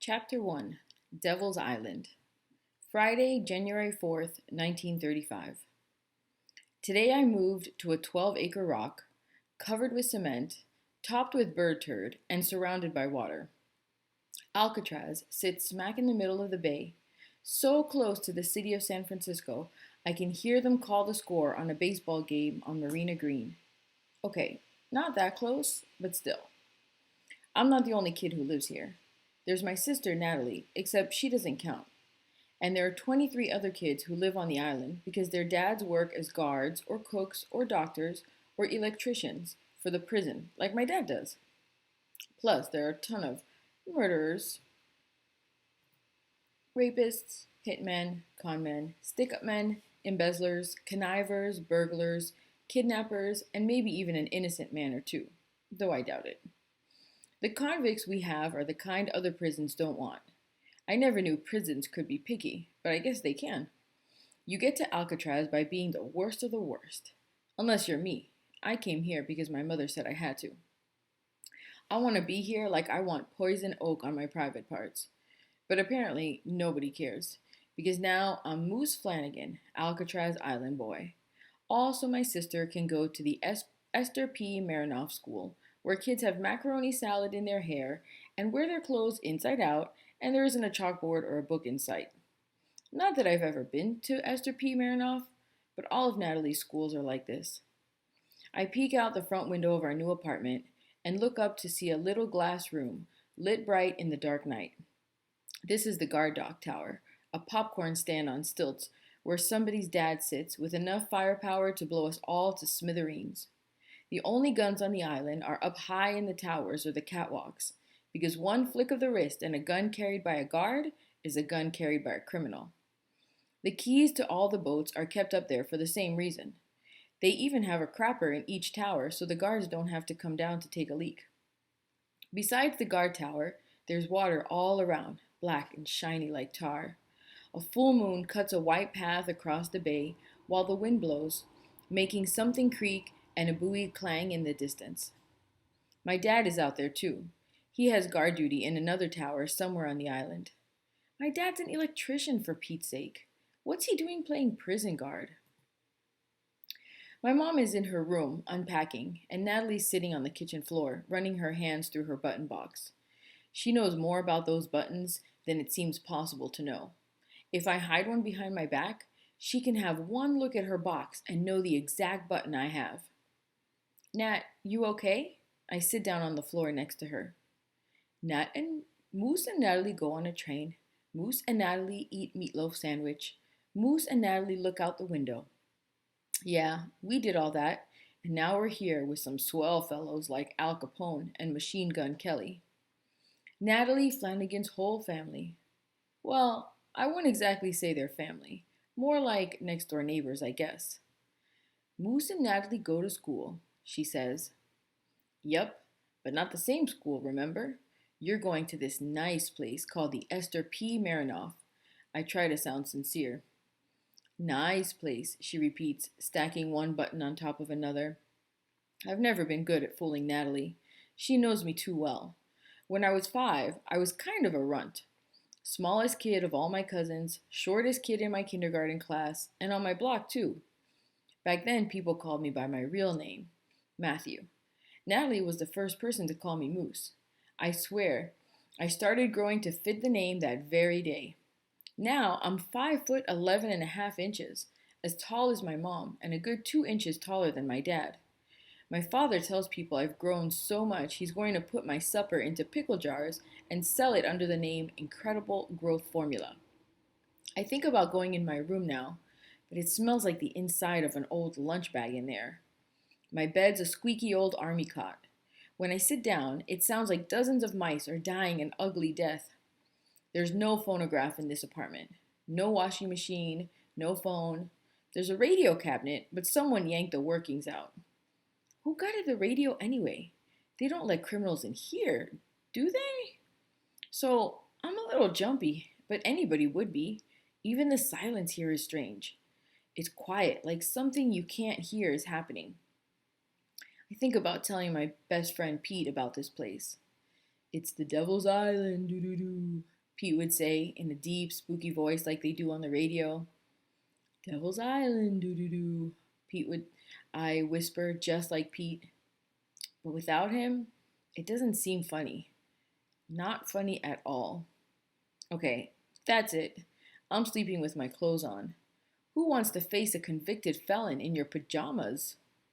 Chapter 1 Devil's Island. Friday, January 4th, 1935. Today I moved to a 12-acre rock, covered with cement, topped with bird turd, and surrounded by water. Alcatraz sits smack in the middle of the bay, so close to the city of San Francisco I can hear them call the score on a baseball game on Marina Green. Okay, not that close, but still. I'm not the only kid who lives here. There's my sister, Natalie, except she doesn't count. And there are 23 other kids who live on the island because their dads work as guards or cooks or doctors or electricians for the prison, like my dad does. Plus, there are a ton of murderers, rapists, hitmen, conmen, stick-up men, embezzlers, connivers, burglars, kidnappers, and maybe even an innocent man or two, though I doubt it. The convicts we have are the kind other prisons don't want. I never knew prisons could be picky, but I guess they can. You get to Alcatraz by being the worst of the worst. Unless you're me. I came here because my mother said I had to. I want to be here like I want poison oak on my private parts. But apparently nobody cares, because now I'm Moose Flanagan, Alcatraz Island boy. Also, my sister can go to the Esther P. Marinoff School, where kids have macaroni salad in their hair and wear their clothes inside out, and there isn't a chalkboard or a book in sight. Not that I've ever been to Esther P. Marinoff, but all of Natalie's schools are like this. I peek out the front window of our new apartment and look up to see a little glass room, lit bright in the dark night. This is the guard dog tower, a popcorn stand on stilts where somebody's dad sits with enough firepower to blow us all to smithereens. The only guns on the island are up high in the towers or the catwalks, because one flick of the wrist and a gun carried by a guard is a gun carried by a criminal. The keys to all the boats are kept up there for the same reason. They even have a crapper in each tower so the guards don't have to come down to take a leak. Besides the guard tower, there's water all around, black and shiny like tar. A full moon cuts a white path across the bay while the wind blows, making something creak and a buoy clang in the distance. My dad is out there too. He has guard duty in another tower somewhere on the island. My dad's an electrician, for Pete's sake. What's he doing playing prison guard? My mom is in her room unpacking, and Natalie's sitting on the kitchen floor, running her hands through her button box. She knows more about those buttons than it seems possible to know. If I hide one behind my back, she can have one look at her box and know the exact button I have. Nat, you okay? I sit down on the floor next to her. Moose and Natalie go on a train. Moose and Natalie eat meatloaf sandwich. Moose and Natalie look out the window. Yeah, we did all that, and now we're here with some swell fellows like Al Capone and Machine Gun Kelly. Natalie Flanagan's whole family. Well, I wouldn't exactly say they're family. More like next door neighbors, I guess. Moose and Natalie go to school, she says. Yup, but not the same school, remember? You're going to this nice place called the Esther P. Marinoff. I try to sound sincere. Nice place, she repeats, stacking one button on top of another. I've never been good at fooling Natalie. She knows me too well. When I was 5, I was kind of a runt. Smallest kid of all my cousins, shortest kid in my kindergarten class, and on my block too. Back then, people called me by my real name, Matthew. Natalie was the first person to call me Moose. I swear, I started growing to fit the name that very day. Now I'm 5'11.5", as tall as my mom, and a good 2 inches taller than my dad. My father tells people I've grown so much he's going to put my supper into pickle jars and sell it under the name Incredible Growth Formula. I think about going in my room now, but it smells like the inside of an old lunch bag in there. My bed's a squeaky old army cot. When I sit down, it sounds like dozens of mice are dying an ugly death. There's no phonograph in this apartment. No washing machine, no phone. There's a radio cabinet, but someone yanked the workings out. Who gutted the radio anyway? They don't let criminals in here, do they? So, I'm a little jumpy, but anybody would be. Even the silence here is strange. It's quiet, like something you can't hear is happening. I think about telling my best friend Pete about this place. It's the Devil's Island, doo-doo-doo. Pete would say in a deep, spooky voice like they do on the radio. Devil's Island, doo doo doo. Pete would, I whisper just like Pete. But without him, it doesn't seem funny. Not funny at all. Okay, that's it. I'm sleeping with my clothes on. Who wants to face a convicted felon in your pajamas?